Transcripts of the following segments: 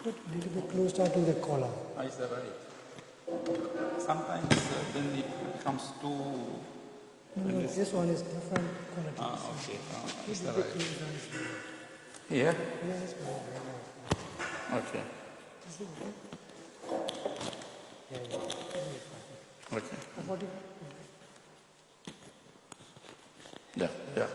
Put a little bit closer to the collar. Is that right? Sometimes then it comes to... No, this one is different quality. Okay. Is Put that a bit right? closer. Here? Yeah, it's fine. Okay. Is it okay? Yeah. Okay. 40. Yeah.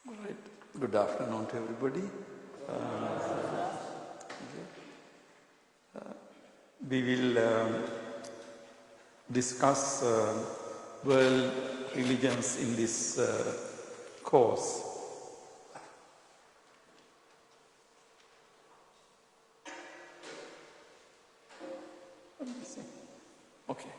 All right. Good afternoon to everybody. We will discuss world religions in this course. Let me see. Okay.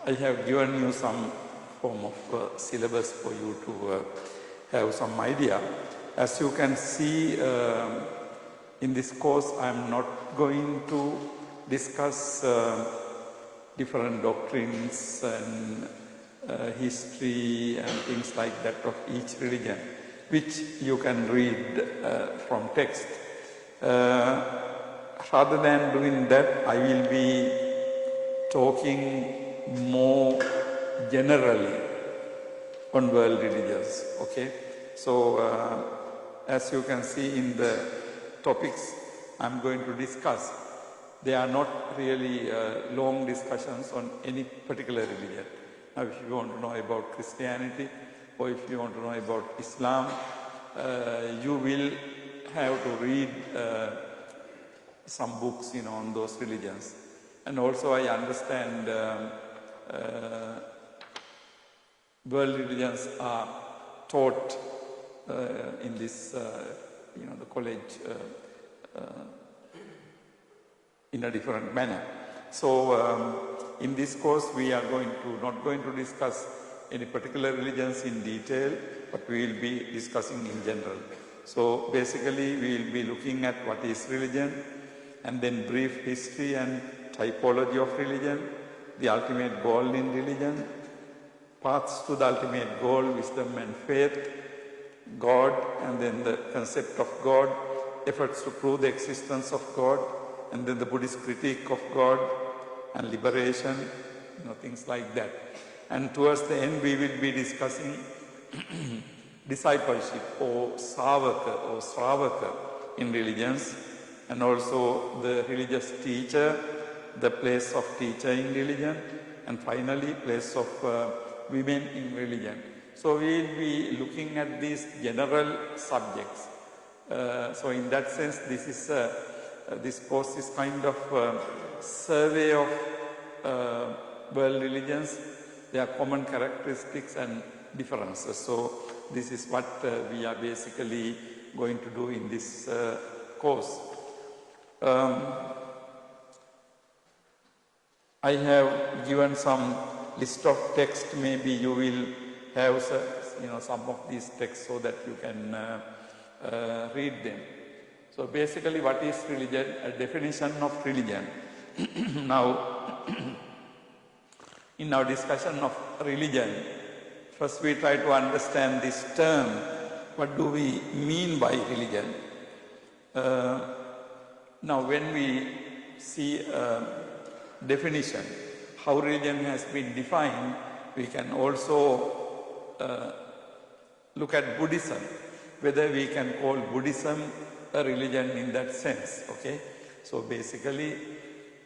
I have given you some form of syllabus for you to have some idea. As you can see in this course, I am not going to discuss different doctrines and history and things like that of each religion, which you can read from text. Rather than doing that, I will be talking more generally on world religions, okay? So, as you can see in the topics I'm going to discuss, they are not really long discussions on any particular religion. Now, if you want to know about Christianity or if you want to know about Islam, you will have to read some books, on those religions. And also I understand world religions are taught in this, the college in a different manner. So in this course we are not going to discuss any particular religions in detail, but we will be discussing in general. So basically we will be looking at what is religion, and then brief history and typology of religion, the ultimate goal in religion, paths to the ultimate goal, wisdom and faith, God, and then the concept of God, efforts to prove the existence of God, and then the Buddhist critique of God and liberation, things like that. And towards the end, we will be discussing discipleship or Sravaka in religions, and also the religious teacher, the place of teacher in religion, and finally place of women in religion. So we will be looking at these general subjects. So in that sense, this course is kind of survey of world religions, their common characteristics and differences. So this is what we are basically going to do in this course. I have given some list of text. Maybe you will have some of these texts so that you can read them. So basically, what is religion? A definition of religion. Now, in our discussion of religion, first we try to understand this term. What do we mean by religion? Now, when we see definition, how religion has been defined, we can also look at Buddhism, whether we can call Buddhism a religion in that sense, okay? So basically,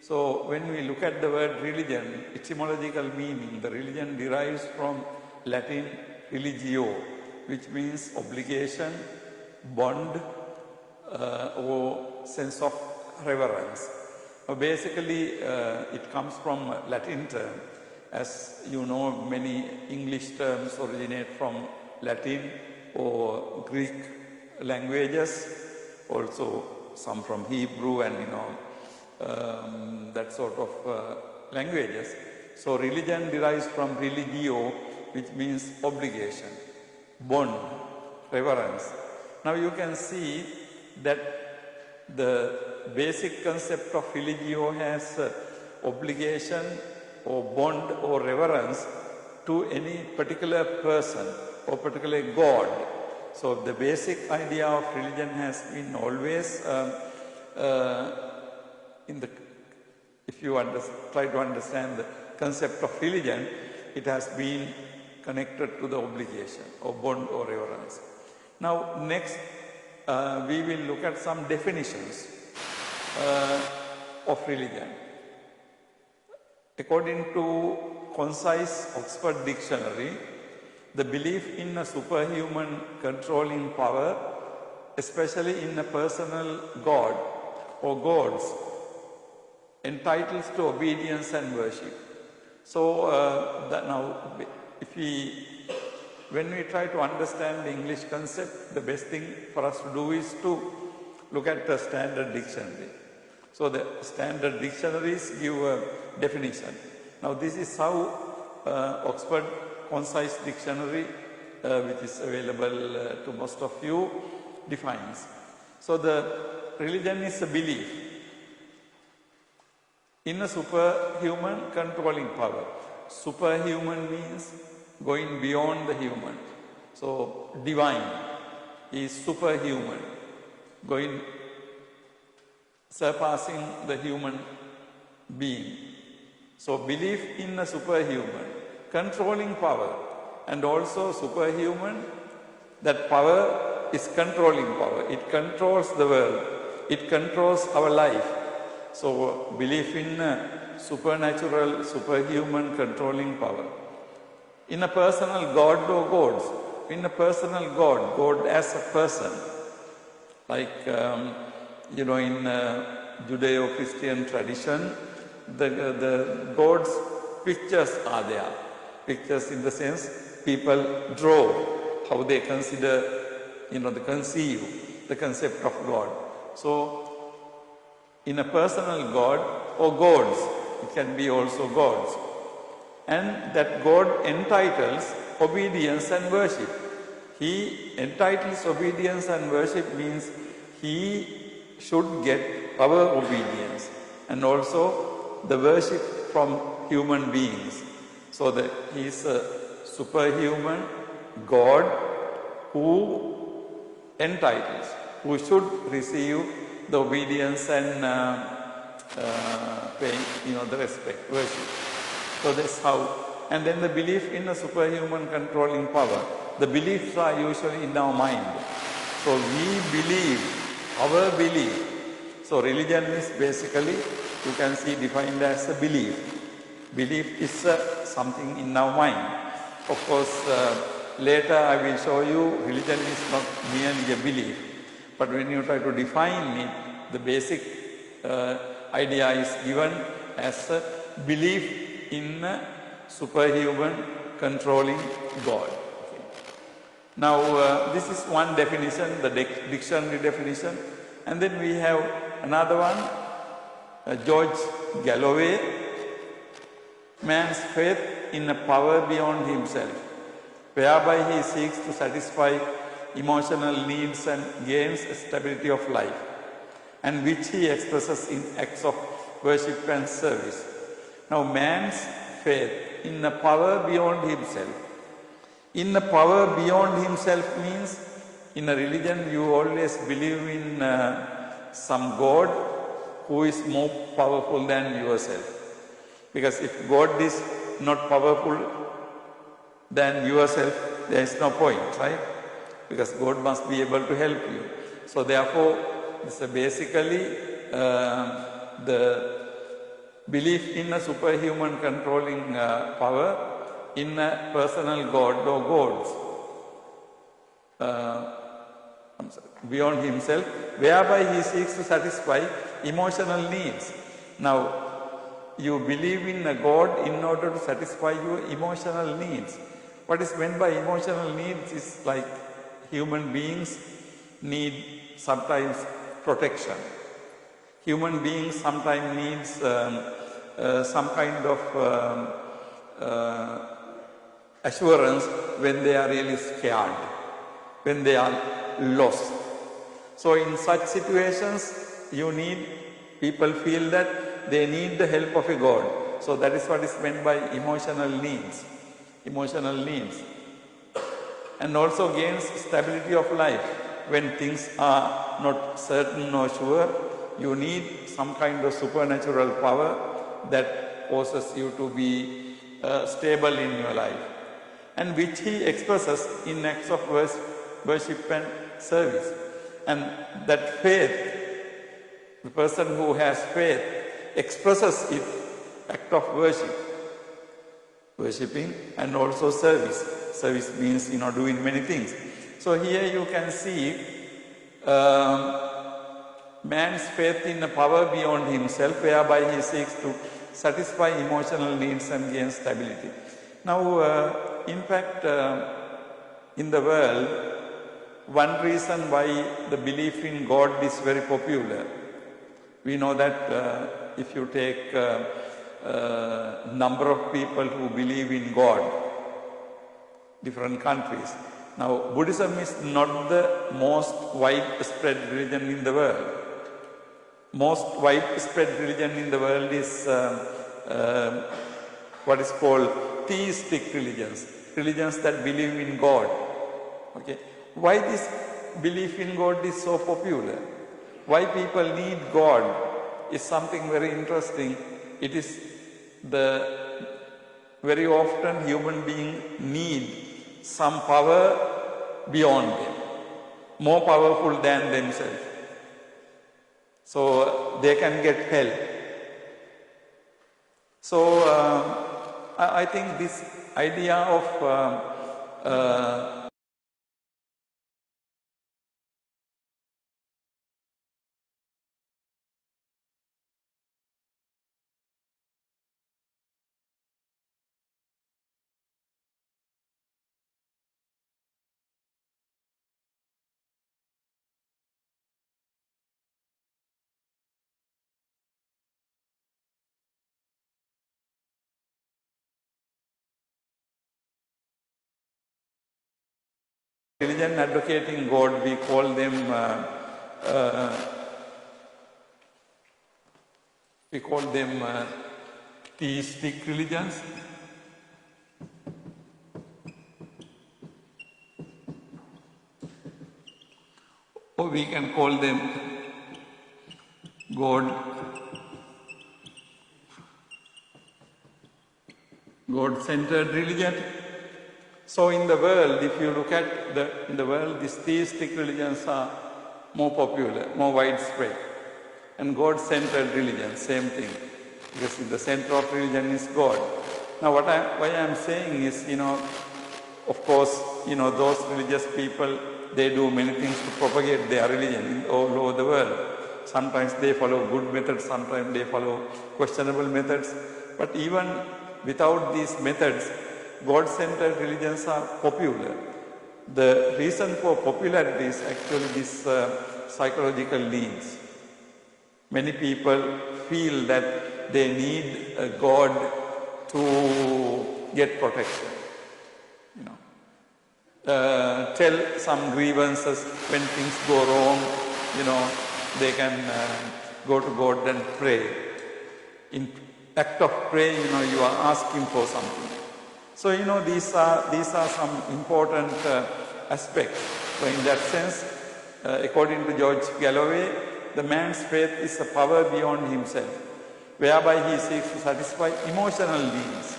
when we look at the word religion, etymological meaning, the religion derives from Latin religio, which means obligation, bond, or sense of reverence. Basically, it comes from Latin term. As you know, many English terms originate from Latin or Greek languages, also some from Hebrew and that sort of languages. So religion derives from religio, which means obligation, bond, reverence. Now you can see that the basic concept of religio has obligation or bond or reverence to any particular person or particular God. So the basic idea of religion has been always, if you try to understand the concept of religion, it has been connected to the obligation or bond or reverence. Now next, we will look at some definitions of religion. According to concise Oxford Dictionary, the belief in a superhuman controlling power, especially in a personal God or gods, entitles to obedience and worship. So when we try to understand the English concept, the best thing for us to do is to look at the standard dictionary. So the standard dictionaries give a definition. Now this is how Oxford Concise Dictionary, which is available to most of you, defines. So the religion is a belief in a superhuman controlling power. Superhuman means going beyond the human. So divine is superhuman, surpassing the human being. So belief in a superhuman controlling power, and also superhuman, that power is controlling power. It controls the world. It controls our life. So belief in a supernatural, superhuman controlling power. In a personal God or gods. In a personal God, God as a person. Like, in Judeo-Christian tradition, the gods' pictures are there. Pictures in the sense people draw how they consider, conceive the concept of God. So, in a personal God or gods, it can be also gods. And that God entitles obedience and worship. He entitles obedience and worship means he should get our obedience and also the worship from human beings. So that he is a superhuman God who entitles, who should receive the obedience and paying, the respect, worship. So that's how and then the belief in a superhuman controlling power. The beliefs are usually in our mind. So we believe, our belief. So religion is basically, you can see, defined as a belief. Belief is something in our mind. Of course, later I will show you religion is not merely a belief. But when you try to define it, the basic idea is given as a belief in a superhuman controlling God. Okay. Now, this is one definition, the dictionary definition. And then we have another one, George Galloway, man's faith in a power beyond himself, whereby he seeks to satisfy emotional needs and gains stability of life, and which he expresses in acts of worship and service. Now, man's faith in a power beyond himself. In a power beyond himself means in a religion you always believe in some God who is more powerful than yourself. Because if God is not powerful than yourself, there is no point, right? Because God must be able to help you. So therefore, it's basically the belief in a superhuman controlling power, in a personal God or gods beyond himself, whereby he seeks to satisfy emotional needs. Now, you believe in a God in order to satisfy your emotional needs. What is meant by emotional needs is like human beings need sometimes protection. Human beings sometimes needs some kind of assurance when they are really scared, when they are lost. So in such situations, people feel that they need the help of a God. So that is what is meant by emotional needs. Emotional needs. And also gains stability of life. When things are not certain or sure, you need some kind of supernatural power that causes you to be stable in your life. And which he expresses in acts of worship and service. And that faith, the person who has faith, expresses it, act of worship, worshipping, and also service. Service means, doing many things. So here you can see man's faith in a power beyond himself, whereby he seeks to satisfy emotional needs and gain stability. Now, in fact, in the world, one reason why the belief in God is very popular, we know that if you take number of people who believe in God, different countries. Now, Buddhism is not the most widespread religion in the world. Most widespread religion in the world is what is called theistic religions, religions that believe in God. Okay, why this belief in God is so popular? Why people need God is something very interesting. It is very often human beings need some power beyond them, more powerful than themselves. So they can get help. So I think this idea of religion advocating God, we call them theistic religions. Or we can call them God-centered religion. So in the world, if you look at in the world, these theistic religions are more popular, more widespread. And God-centered religion, same thing. Because in the center of religion is God. Now why I'm saying is, of course, those religious people, they do many things to propagate their religion all over the world. Sometimes they follow good methods, sometimes they follow questionable methods. But even without these methods, God-centered religions are popular. The reason for popularity is actually this psychological needs. Many people feel that they need a God to get protection. Tell some grievances when things go wrong, they can go to God and pray. In act of prayer, you are asking for something. So, these are some important aspects. So, in that sense, according to George Galloway, the man's faith is a power beyond himself, whereby he seeks to satisfy emotional needs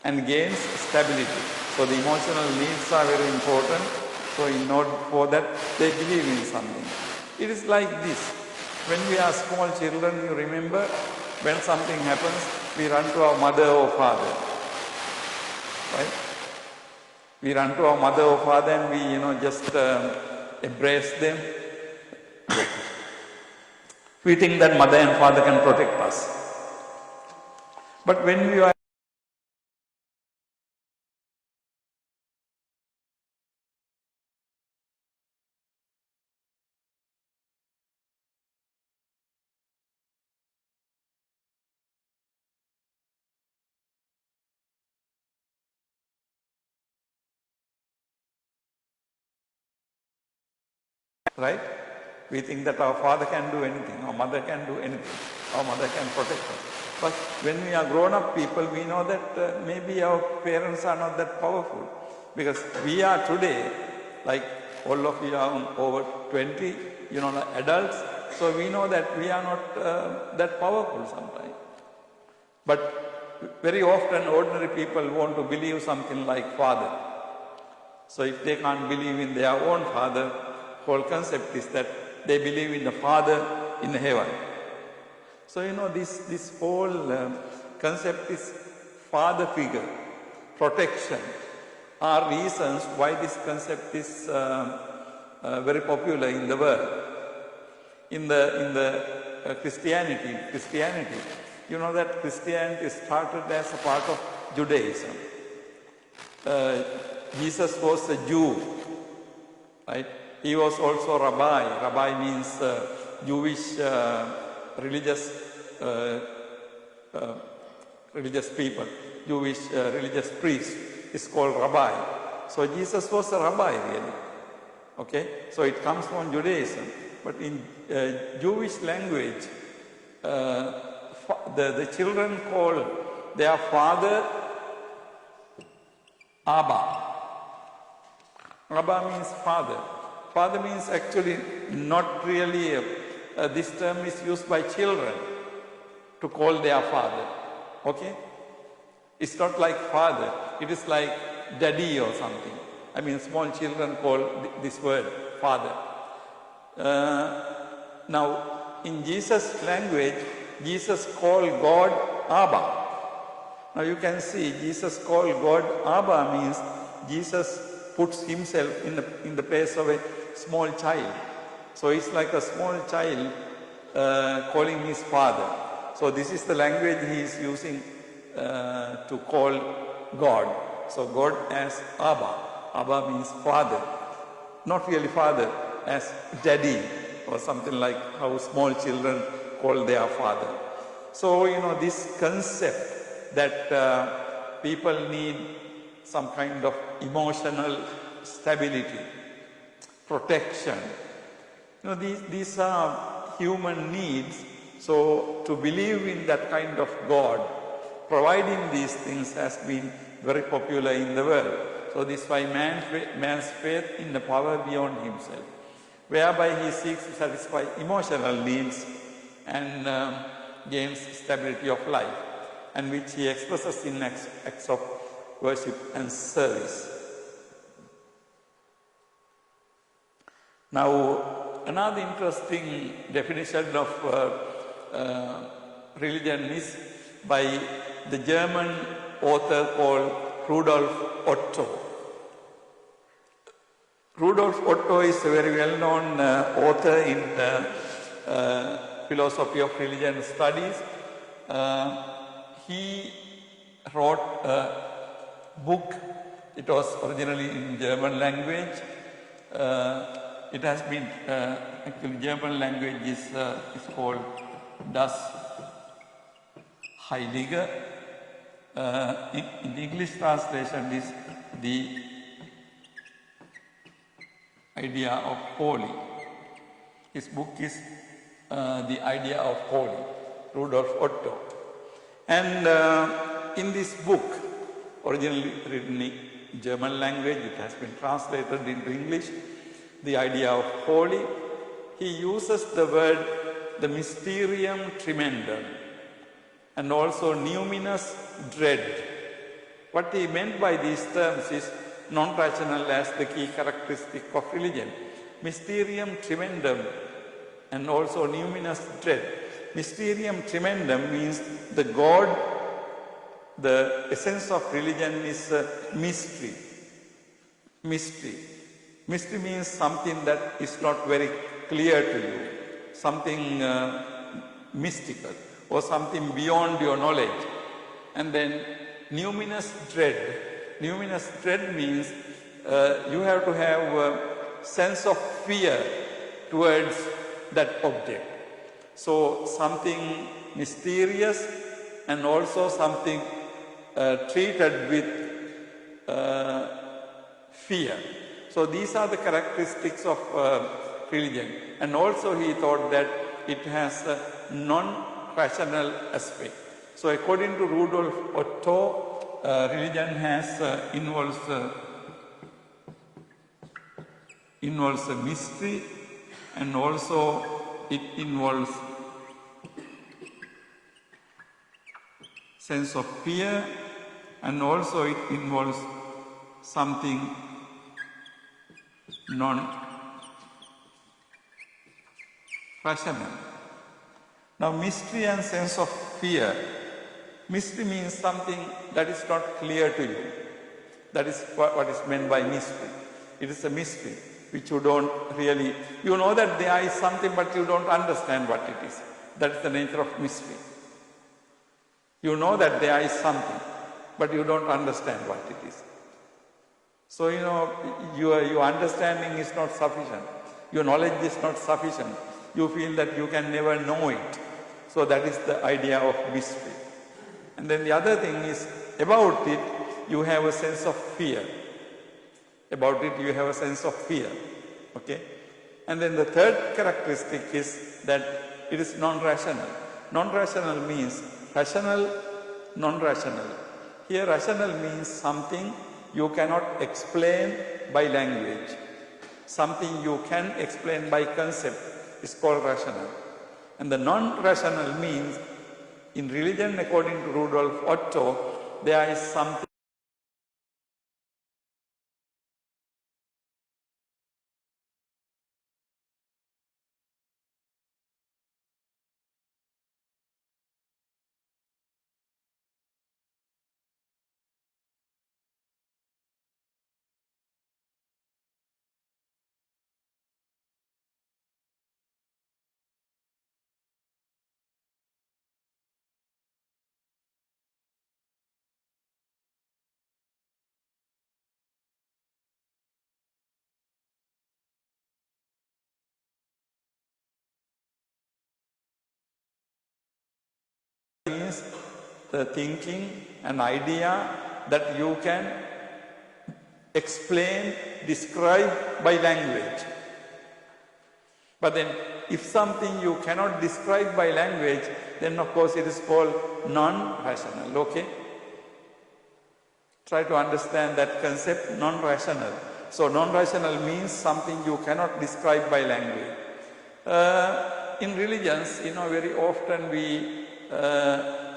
and gains stability. So, the emotional needs are very important. So, in order for that, they believe in something. It is like this. When we are small children, you remember, when something happens, we run to our mother or father. Right? We run to our mother or father and we, just embrace them. We think that mother and father can protect us. But when we are right? We think that our father can do anything, our mother can do anything, our mother can protect us. But when we are grown-up people, we know that maybe our parents are not that powerful. Because we are today, like all of you are over 20, like adults, so we know that we are not that powerful sometimes. But very often ordinary people want to believe something like father. So if they can't believe in their own father, whole concept is that they believe in the Father in heaven. So this whole concept is father figure, protection, are reasons why this concept is very popular in the world. In the Christianity, you know that Christianity started as a part of Judaism. Jesus was a Jew, right? He was also a rabbi. Rabbi means Jewish religious people, Jewish religious priest is called rabbi. So Jesus was a rabbi really. Okay, so it comes from Judaism. But in Jewish language, the children call their father Abba. Abba means father. Father means actually not really, this term is used by children to call their father. Okay? It's not like father, it is like daddy or something. I mean, small children call this word father. Now, in Jesus' language, Jesus called God Abba. Now you can see, Jesus called God Abba means Jesus puts himself in the place of a small child. So it's like a small child calling his father. So this is the language he is using to call God. So God as Abba. Abba means father. Not really father, as daddy or something like how small children call their father. So this concept that people need some kind of emotional stability, protection. These are human needs. So to believe in that kind of God, providing these things has been very popular in the world. So this is why man's faith in the power beyond himself, whereby he seeks to satisfy emotional needs and gains stability of life. and which he expresses in acts of worship and service. Now, another interesting definition of religion is by the German author called Rudolf Otto. Rudolf Otto is a very well-known author in philosophy of religion studies. He wrote a book. It was originally in German language. It has been, actually German language is called Das Heilige. In the English translation is the idea of holy. His book is the idea of holy, Rudolf Otto. And in this book, originally written in German language, it has been translated into English, the idea of holy, he uses the word the mysterium tremendum and also numinous dread. What he meant by these terms is non-rational as the key characteristic of religion. Mysterium tremendum and also numinous dread. Mysterium tremendum means the God, the essence of religion is mystery. Mystery. Mystery means something that is not very clear to you, something mystical or something beyond your knowledge. And then numinous dread. Numinous dread means you have to have a sense of fear towards that object. So something mysterious and also something treated with fear. So these are the characteristics of religion. And also he thought that it has a non-rational aspect. So according to Rudolf Otto, religion has involves a mystery, and also it involves sense of fear, and also it involves something non-rational. Now, mystery and sense of fear. Mystery means something that is not clear to you. That is what is meant by mystery. It is a mystery which you don't really, you know that there is something but you don't understand what it is. That is the nature of mystery. You know that there is something but you don't understand what it is. So, you know, your understanding is not sufficient. Your knowledge is not sufficient. You feel that you can never know it. So that is the idea of mystery. And then the other thing is, about it, you have a sense of fear. About it, you have a sense of fear. Okay? And then the third characteristic is that it is non-rational. Non-rational means rational, non-rational. Here, rational means something you cannot explain by language. Something you can explain by concept is called rational. And the non-rational means, in religion, according to Rudolf Otto, there is something means the thinking, an idea that you can explain, describe by language. But then if something you cannot describe by language, then of course it is called non-rational. Okay? Try to understand that concept, non-rational. So non-rational means something you cannot describe by language. In religions, you know, very often we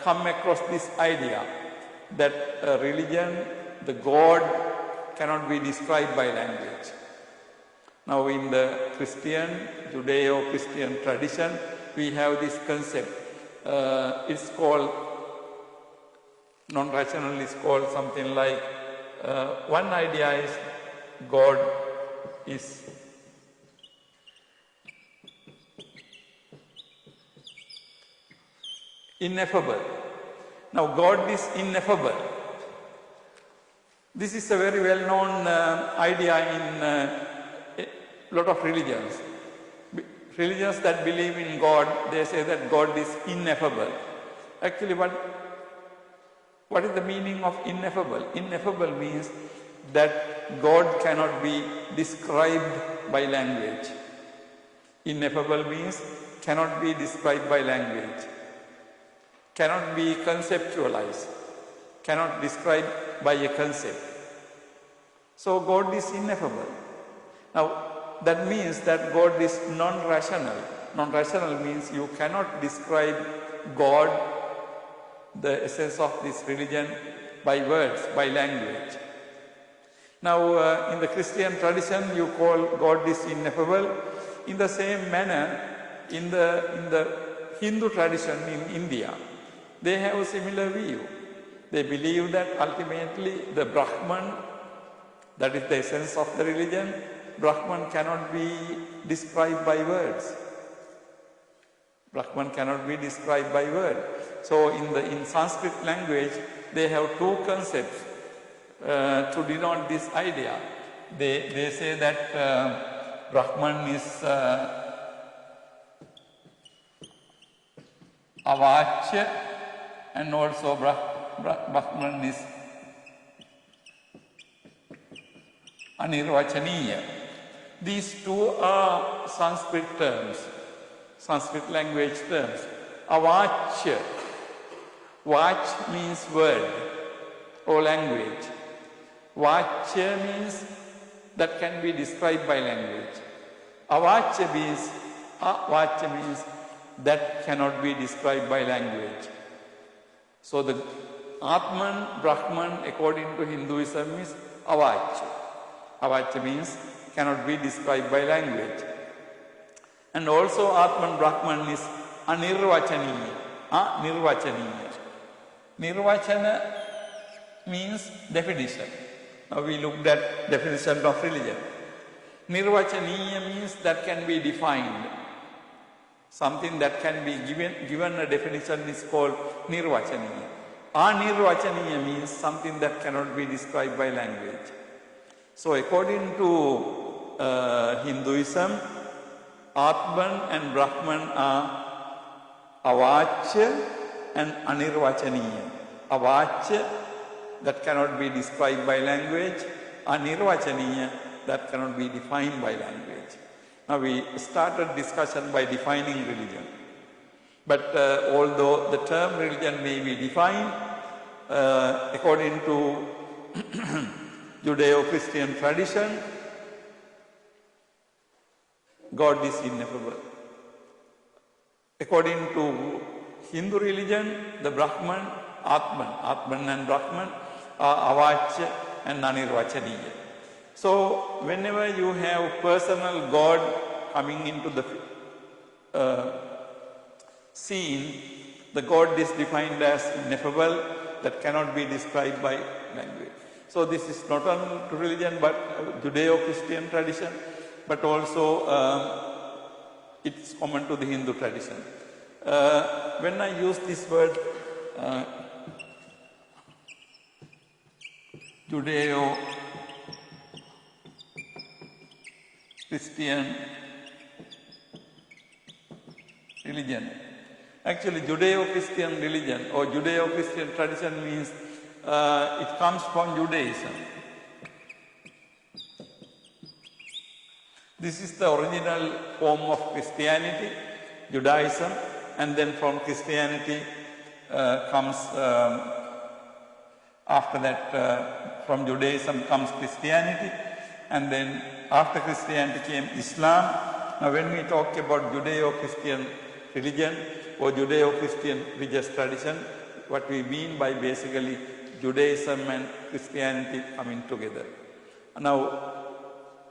come across this idea that a religion, the God, cannot be described by language. Now in the Christian, Judeo-Christian tradition, we have this concept. It's called, non-rational is called something like, one idea is God is ineffable. Now God is ineffable. This is a very well-known idea in a lot of religions. Religions that believe in God, they say that God is ineffable. Actually, what is the meaning of ineffable? Ineffable means that God cannot be described by language. Ineffable means cannot be described by language, cannot be conceptualized, cannot describe by a concept. So God is ineffable. Now that means that God is non-rational. Non-rational means you cannot describe God, the essence of this religion, by words, by language. Now in the Christian tradition you call God is ineffable. In the same manner, in the Hindu tradition in India, they have a similar view. They believe that ultimately the Brahman, that is the essence of the religion, Brahman cannot be described by words. Brahman cannot be described by words. So in Sanskrit language, they have two concepts to denote this idea. They say that Brahman is avachya, and also Brahman is anirvachaniya. These two are Sanskrit terms, Sanskrit language terms. Avachya, vach means word or language. Vachya means that can be described by language. Avachya means that cannot be described by language. So the Atman, Brahman, according to Hinduism, is avachya. Avachya means cannot be described by language. And also Atman, Brahman is anirvachaniya. Nirvachaniya. Nirvachana means definition. Now we looked at definition of religion. Nirvachaniya means that can be defined. Something that can be given a definition is called nirvachaniya. Anirvachaniya means something that cannot be described by language. So according to Hinduism, Atman and Brahman are avachya and anirvachaniya. Avachya, that cannot be described by language. Anirvachaniya, that cannot be defined by language. Now we started discussion by defining religion. But although the term religion may be defined, according to Judeo-Christian tradition, God is ineffable. According to Hindu religion, the Brahman, Atman and Brahman are avachya and anirvachaniya. So whenever you have personal God coming into the scene, the God is defined as ineffable, that cannot be described by language. So this is not only to religion but Judeo-Christian tradition, but also it's common to the Hindu tradition. When I use this word Judeo-Christian religion, actually Judeo-Christian religion or Judeo-Christian tradition means it comes from Judaism. This is the original form of Christianity, Judaism, and then from Christianity comes, after that from Judaism comes Christianity, and then after Christianity came Islam. Now when we talk about Judeo-Christian religion or Judeo-Christian religious tradition, what we mean by basically Judaism and Christianity coming together. Now,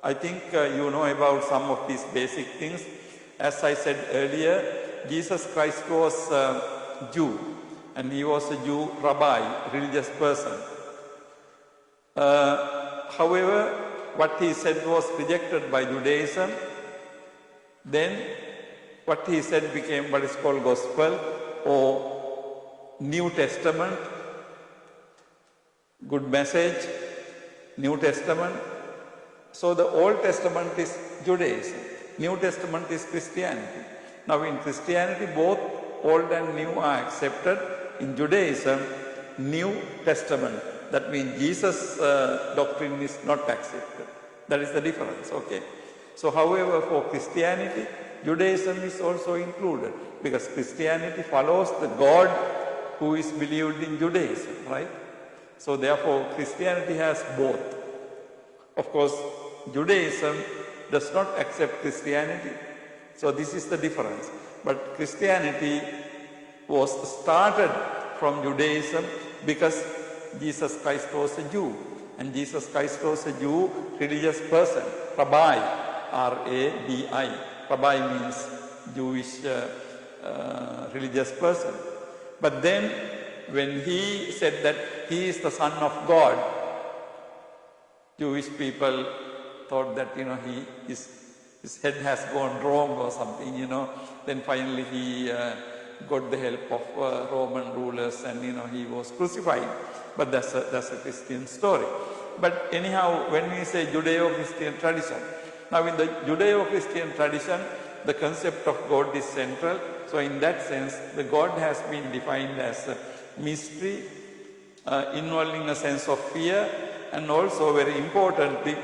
I think you know about some of these basic things. As I said earlier, Jesus Christ was a Jew, and he was a Jew rabbi, religious person. However, what he said was rejected by Judaism. Then what he said became what is called gospel or New Testament, good message, New Testament. So the Old Testament is Judaism, New Testament is Christianity. Now in Christianity, both Old and New are accepted. In Judaism, New Testament, that means Jesus' doctrine is not accepted. That is the difference, okay. So however, for Christianity, Judaism is also included, because Christianity follows the God who is believed in Judaism, right? So therefore, Christianity has both. Of course, Judaism does not accept Christianity. So this is the difference. But Christianity was started from Judaism because Jesus Christ was a Jew. And Jesus Christ was a Jew, religious person, rabbi, R-A-B-I. Rabbi means Jewish religious person. But then when he said that he is the Son of God, Jewish people thought that, his head has gone wrong or something, Then finally he got the help of Roman rulers and, he was crucified. But that's a Christian story. But anyhow, when we say Judeo-Christian tradition, now in the Judeo-Christian tradition, the concept of God is central. So in that sense, the God has been defined as a mystery, involving a sense of fear, and also very importantly,